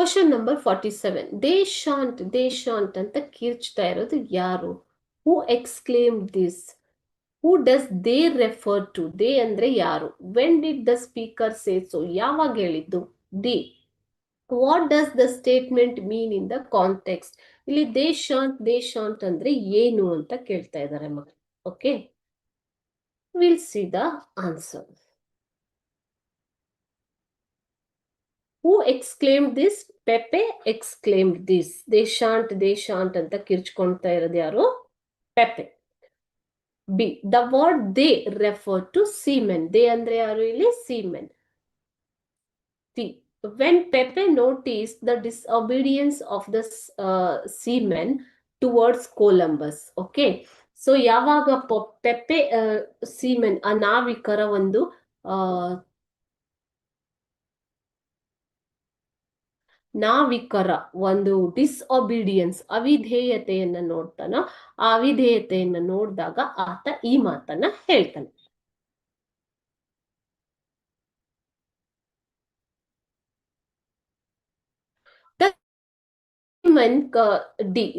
Question number 47. They shan't ಅಂತ ಕಿರ್ಚ್ತಾ ಇರೋದು ಯಾರು? Who exclaimed this? Who does they refer to? ದೇ ಅಂದ್ರೆ ಯಾರು? When did the speaker say so? ಯಾವಾಗ ಹೇಳಿದ್ದು? D. What does the statement mean in the context? ಇಲ್ಲಿ ದೇ ಶಾಂಟ್ ಅಂದ್ರೆ ಏನು ಅಂತ ಕೇಳ್ತಾ ಇದ್ದಾರೆ ಮಕ್ಕಳು. Okay, will see the answer. Who exclaimed this? Pepe exclaimed this. They shan't ಅಂತ ಕಿರ್ಚ್ಕೊಳ್ತಾ ಇರೋದು ಯಾರು? Pepe. B. The word they refer to seamen. They ಅಂದ್ರೆ ಯಾರು ಇಲ್ಲಿ? Semen. C. When Pepe notice the disobedience of the seamen towards Columbus. Okay, so ಯಾವಾಗ Pepe semen ಆ ನಾವಿಕರ ಒಂದು ಡಿಸ್ಒಬಿಡಿಯನ್ಸ್ ಅವಿಧೇಯತೆಯನ್ನ ನೋಡ್ತಾನೋ, ಆ ಅವಿಧೇಯತೆಯನ್ನ ನೋಡಿದಾಗ ಆತ ಈ ಮಾತನ್ನ ಹೇಳ್ತಾನೆ.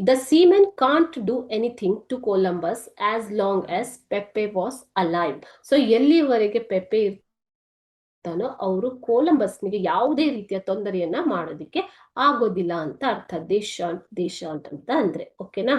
The seaman can't do anything to Columbus as long as Pepe was alive. So ಎಲ್ಲಿವರೆಗೆ ಪೆಪೆ ಇರ್ತಾನೋ ಅವರು ಕೊಲಂಬಸ್ನಿಗೆ ಯಾವುದೇ ರೀತಿಯ ತೊಂದರೆಯನ್ನ ಮಾಡೋದಿಕ್ಕೆ ಆಗೋದಿಲ್ಲ ಅಂತ ಅರ್ಥ. ದೇಶಾಂಟ್ ಅಂತ ಅಂದ್ರೆ. ಓಕೆನಾ?